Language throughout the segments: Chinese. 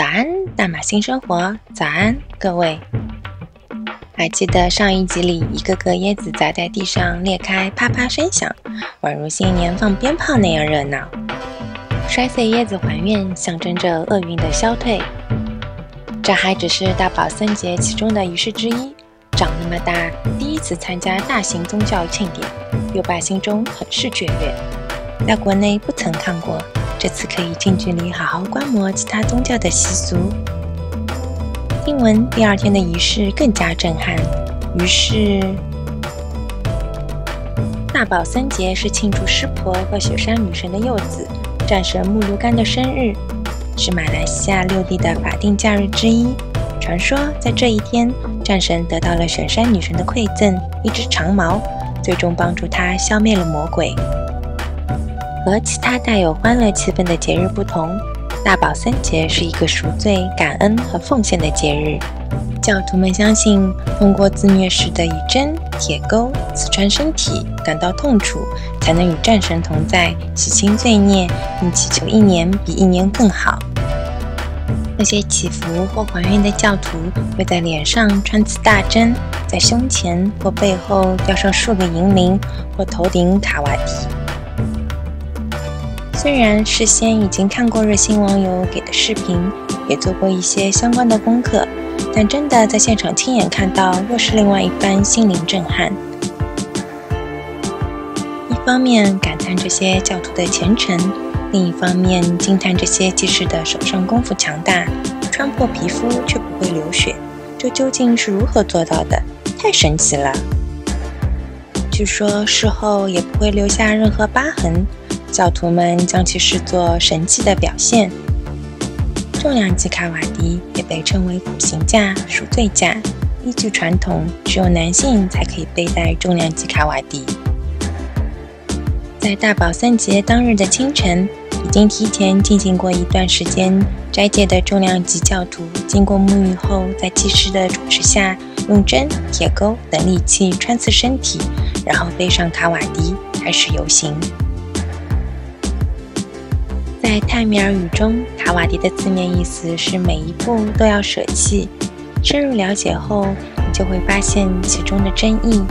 早安，大马新生活，早安，各位。还记得上一集里，一个个椰子砸在地上裂开，啪啪声响，宛如新年放鞭炮那样热闹。摔碎椰子还愿，象征着厄运的消退。这还只是大宝森节其中的仪式之一。长那么大，第一次参加大型宗教庆典，幼爸心中很是雀跃。在国内不曾看过，这次可以近距离好好观摩其他宗教的习俗。听闻第二天的仪式更加震撼，于是大宝森节是庆祝湿婆和雪山女神的幼子战神穆鲁干的生日，是马来西亚6地的法定假日之一。传说在这一天，战神得到了雪山女神的馈赠——一只长矛，最终帮助他消灭了魔鬼。和其他带有欢乐气氛的节日不同，大宝森节是一个赎罪、感恩和奉献的节日。教徒们相信，通过自虐时的以针、铁钩刺穿身体，感到痛楚，才能与战神同在，洗清罪孽，并祈求一年比一年更好。那些祈福或还愿的教徒会在脸上穿刺大针，在胸前或背后吊上数个银铃，或头顶卡瓦迪。虽然事先已经看过热心网友给的视频，也做过一些相关的功课，但真的在现场亲眼看到，又是另外一番心灵震撼。一方面感叹这些教徒的虔诚，另一方面惊叹这些技师的手上功夫强大，穿破皮肤却不会流血，这究竟是如何做到的？太神奇了！据说事后也不会留下任何疤痕，教徒们将其视作神迹的表现。重量级卡瓦迪也被称为苦行架、赎罪架，依据传统，只有男性才可以佩戴重量级卡瓦迪。在大宝森节当日的清晨，已经提前进行过一段时间斋戒的重量级教徒，经过沐浴后，在祭师的主持下，用针、铁钩等利器穿刺身体，然后背上卡瓦迪，开始游行。在泰米尔语中，卡瓦迪的字面意思是每一步都要舍弃。深入了解后，你就会发现其中的真意。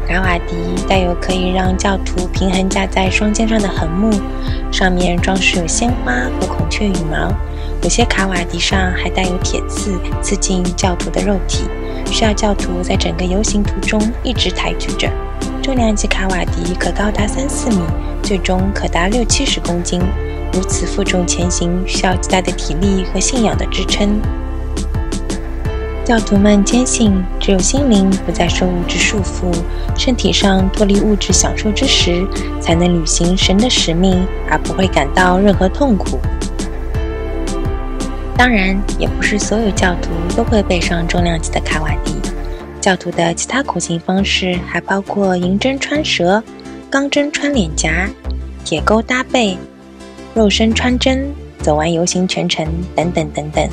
卡瓦迪带有可以让教徒平衡架在双肩上的横木，上面装饰有鲜花和孔雀羽毛。有些卡瓦迪上还带有铁刺，刺进教徒的肉体，需要教徒在整个游行途中一直抬举着。重量级卡瓦迪可高达3-4米，最终可达60-70公斤。如此负重前行，需要极大的体力和信仰的支撑。教徒们坚信，只有心灵不再受物质束缚，身体上脱离物质享受之时，才能履行神的使命，而不会感到任何痛苦。当然，也不是所有教徒都会背上重量级的卡瓦迪。教徒的其他苦行方式还包括银针穿舌、钢针穿脸颊、铁钩搭背、肉身穿针、走完游行全程等等等等。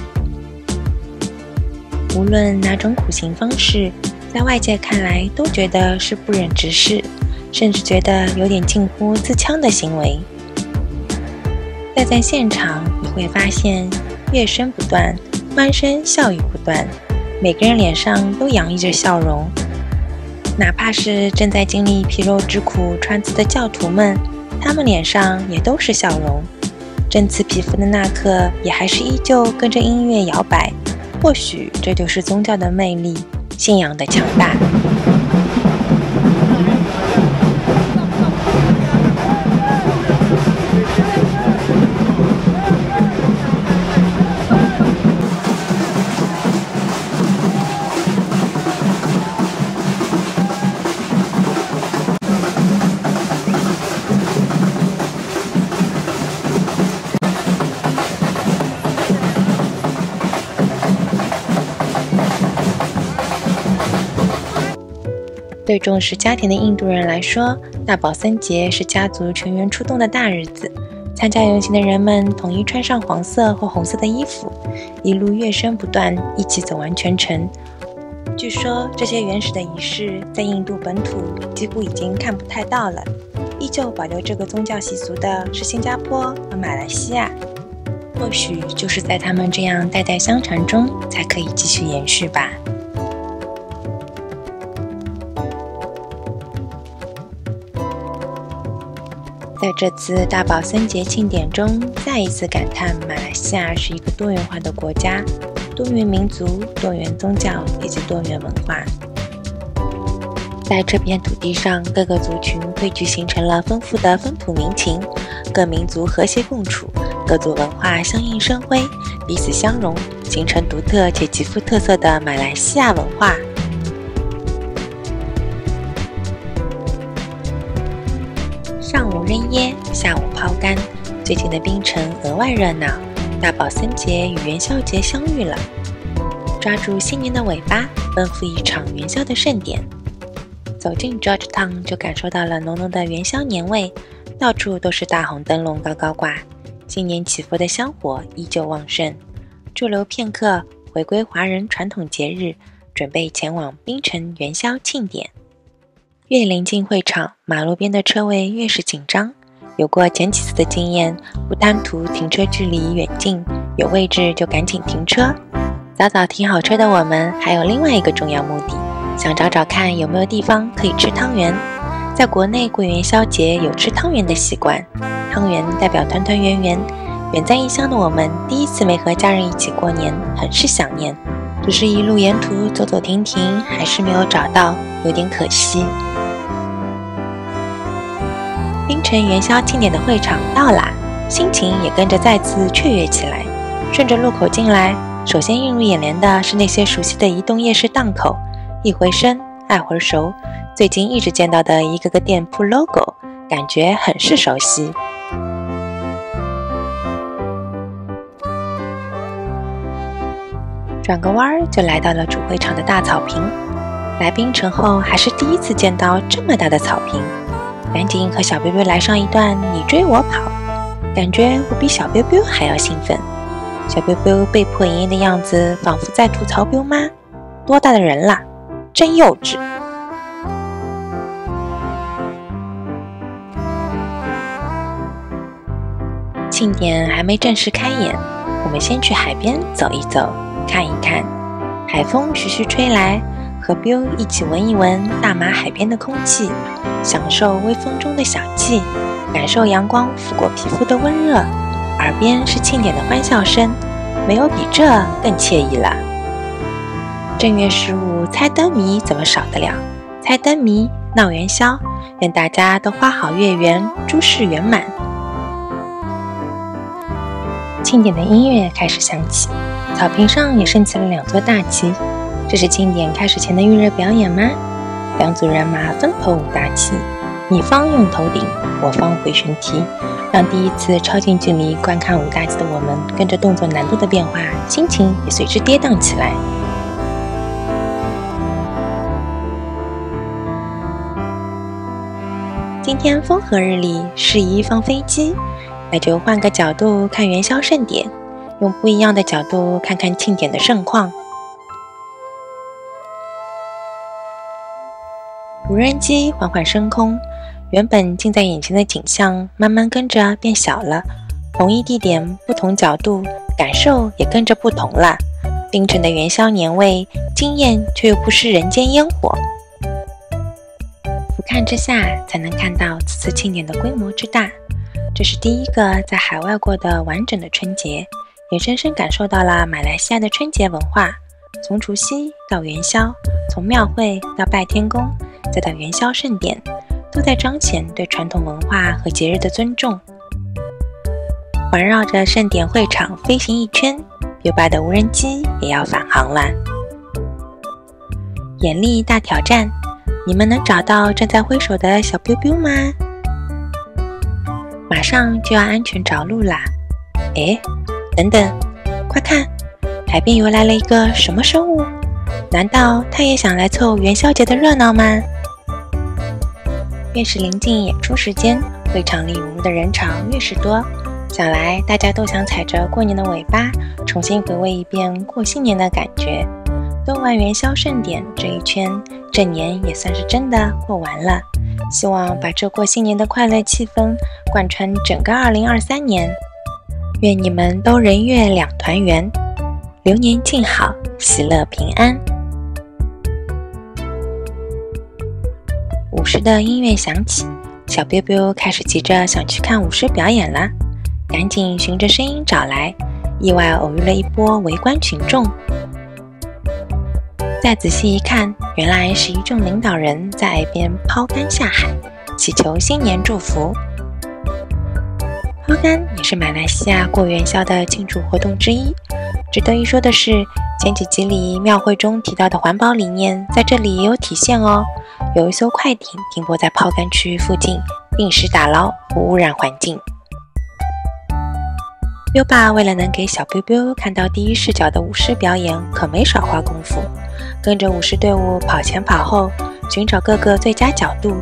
无论哪种苦行方式，在外界看来都觉得是不忍直视，甚至觉得有点近乎自戕的行为。但在现场你会发现，乐声不断，欢声笑语不断，每个人脸上都洋溢着笑容。哪怕是正在经历皮肉之苦穿刺的教徒们，他们脸上也都是笑容。针刺皮肤的那刻，也还是依旧跟着音乐摇摆。或许这就是宗教的魅力，信仰的强大。对重视家庭的印度人来说，大宝森节是家族全员出动的大日子。参加游行的人们统一穿上黄色或红色的衣服，一路乐声不断，一起走完全程。据说这些原始的仪式在印度本土几乎已经看不太到了，依旧保留这个宗教习俗的是新加坡和马来西亚。或许就是在他们这样代代相传中，才可以继续延续吧。在这次大宝森节庆典中，再一次感叹马来西亚是一个多元化的国家，多元民族、多元宗教以及多元文化。在这片土地上，各个族群汇聚形成了丰富的风土民情，各民族和谐共处，各族文化相映生辉，彼此相融，形成独特且极富特色的马来西亚文化。上午扔椰，下午抛竿，最近的槟城额外热闹，大宝森节与元宵节相遇了，抓住新年的尾巴，奔赴一场元宵的盛典。走进 Georgetown 就感受到了浓浓的元宵年味，到处都是大红灯笼高高挂，新年祈福的香火依旧旺盛。驻留片刻，回归华人传统节日，准备前往槟城元宵庆典。越临近会场，马路边的车位越是紧张。有过前几次的经验，不贪图停车距离远近，有位置就赶紧停车。早早停好车的我们，还有另外一个重要目的，想找找看有没有地方可以吃汤圆。在国内过元宵节有吃汤圆的习惯，汤圆代表团团圆圆。远在异乡的我们，第一次没和家人一起过年，很是想念。只是一路沿途走走停停，还是没有找到，有点可惜。槟城元宵庆典的会场到啦，心情也跟着再次雀跃起来。顺着路口进来，首先映入眼帘的是那些熟悉的移动夜市档口，一回生，爱回熟。最近一直见到的一个个店铺 logo， 感觉很是熟悉。转个弯儿就来到了主会场的大草坪。来槟城后还是第一次见到这么大的草坪，赶紧和小 biu biu 来上一段你追我跑，感觉我比小 biu biu 还要兴奋。小 biu biu 被迫营业的样子，仿佛在吐槽 biu 妈多大的人啦，真幼稚。庆典还没正式开演，我们先去海边走一走，看一看。海风徐徐吹来，和 biu 一起闻一闻大马海边的空气，享受微风中的小憩，感受阳光拂过皮肤的温热。耳边是庆典的欢笑声，没有比这更惬意了。正月15猜灯谜怎么少得了？猜灯谜闹元宵，愿大家都花好月圆，诸事圆满。庆典的音乐开始响起，草坪上也升起了2座大旗。这是庆典开始前的预热表演吗？2组人马分头舞大旗，你方用头顶，我方回旋踢，让第一次超近距离观看舞大旗的我们，跟着动作难度的变化，心情也随之跌宕起来。今天风和日丽，适宜放飞机，那就换个角度看元宵盛典，用不一样的角度看看庆典的盛况。无人机缓缓升空，原本近在眼前的景象慢慢跟着变小了，同一地点不同角度，感受也跟着不同了。槟城的元宵年味惊艳，却又不失人间烟火。俯瞰之下，才能看到此次庆典的规模之大。这是第一个在海外过的完整的春节，也深深感受到了马来西亚的春节文化。从除夕到元宵，从庙会到拜天公，再到元宵盛典，都在彰显对传统文化和节日的尊重。环绕着盛典会场飞行一圈，biu的无人机也要返航了。眼力大挑战，你们能找到正在挥手的小 biu biu 吗？马上就要安全着陆啦！诶，等等，快看，海边游来了一个什么生物？难道它也想来凑元宵节的热闹吗？越是临近演出时间，会场里涌入的人潮越是多，想来大家都想踩着过年的尾巴，重新回味一遍过新年的感觉。都完元宵盛典这一圈，这年也算是真的过完了。希望把这过新年的快乐气氛贯穿整个2023年。愿你们都人月两团圆，流年静好，喜乐平安。舞狮的音乐响起，小 biu biu 开始急着想去看舞狮表演了，赶紧循着声音找来，意外偶遇了一波围观群众。再仔细一看，原来是一众领导人在岸边抛竿下海，祈求新年祝福。抛竿也是马来西亚过元宵的庆祝活动之一。值得一说的是，前几集里庙会中提到的环保理念在这里也有体现哦。有一艘快艇停泊在抛竿区附近，定时打捞，不污染环境。优爸为了能给小 biu biu 看到第一视角的舞狮表演，可没少花功夫，跟着舞狮队伍跑前跑后，寻找各个最佳角度。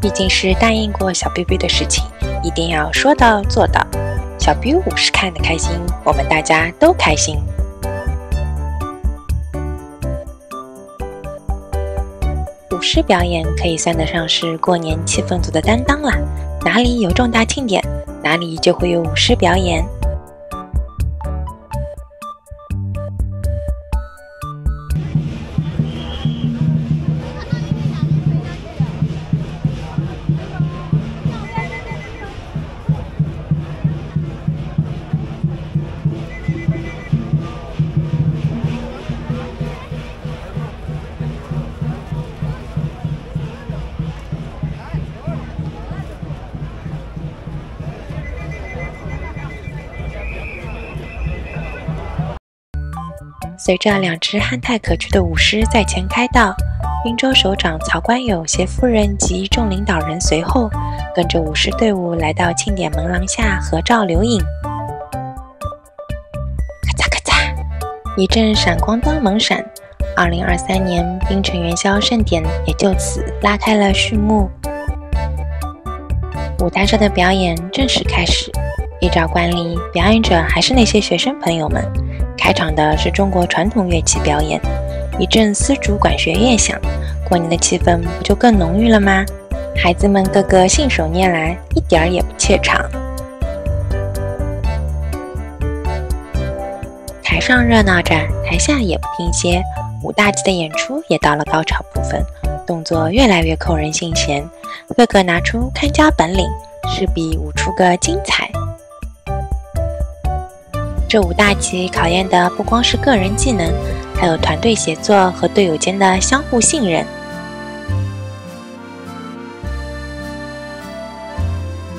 毕竟是答应过小 biu biu 的事情，一定要说到做到。小 biu 舞狮看得开心，我们大家都开心。舞狮表演可以算得上是过年气氛组的担当啦，哪里有重大庆典，哪里就会有舞狮表演。随着两只憨态可掬的舞狮在前开道，滨州首长曹官友携夫人及众领导人随后，跟着舞狮队伍来到庆典门廊下合照留影。咔嚓咔嚓，一阵闪光灯猛闪，2023年槟城元宵盛典也就此拉开了序幕。舞台上的表演正式开始，依照惯例，表演者还是那些学生朋友们。开场的是中国传统乐器表演，一阵丝竹管弦乐响，过年的气氛不就更浓郁了吗？孩子们个个信手拈来，一点儿也不怯场。台上热闹着，台下也不停歇，五大级的演出也到了高潮部分，动作越来越扣人心弦，个个拿出看家本领，势必舞出个精彩。这五大级考验的不光是个人技能，还有团队协作和队友间的相互信任。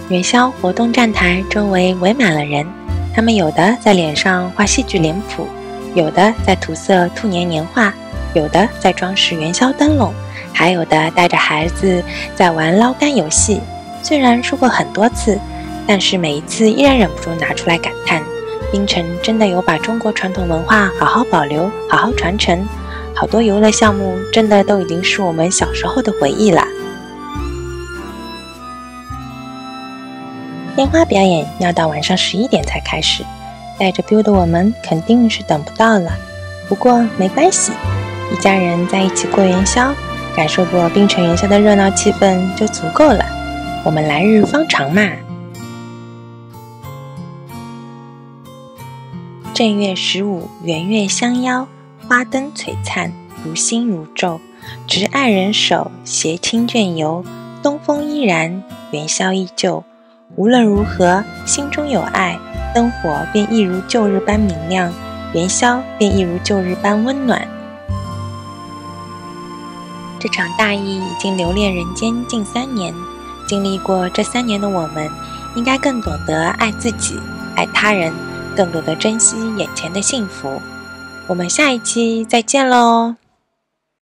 元宵活动站台周围围满了人，他们有的在脸上画戏剧脸谱，有的在涂色兔年年画，有的在装饰元宵灯笼，还有的带着孩子在玩捞竿游戏。虽然说过很多次，但是每一次依然忍不住拿出来感叹，槟城真的有把中国传统文化好好保留，好好传承，好多游乐项目真的都已经是我们小时候的回忆啦。烟花表演要到晚上11点才开始，带着 biu 的我们肯定是等不到了。不过没关系，一家人在一起过元宵，感受过槟城元宵的热闹气氛就足够了。我们来日方长嘛。正月15，圆月相邀，花灯璀璨，如星如昼。执爱人手，携亲眷游。东风依然，元宵依旧。无论如何，心中有爱，灯火便一如旧日般明亮，元宵便一如旧日般温暖。这场大疫已经流连人间近3年，经历过这3年的我们，应该更懂得爱自己，爱他人，更懂得珍惜眼前的幸福。我们下一期再见喽！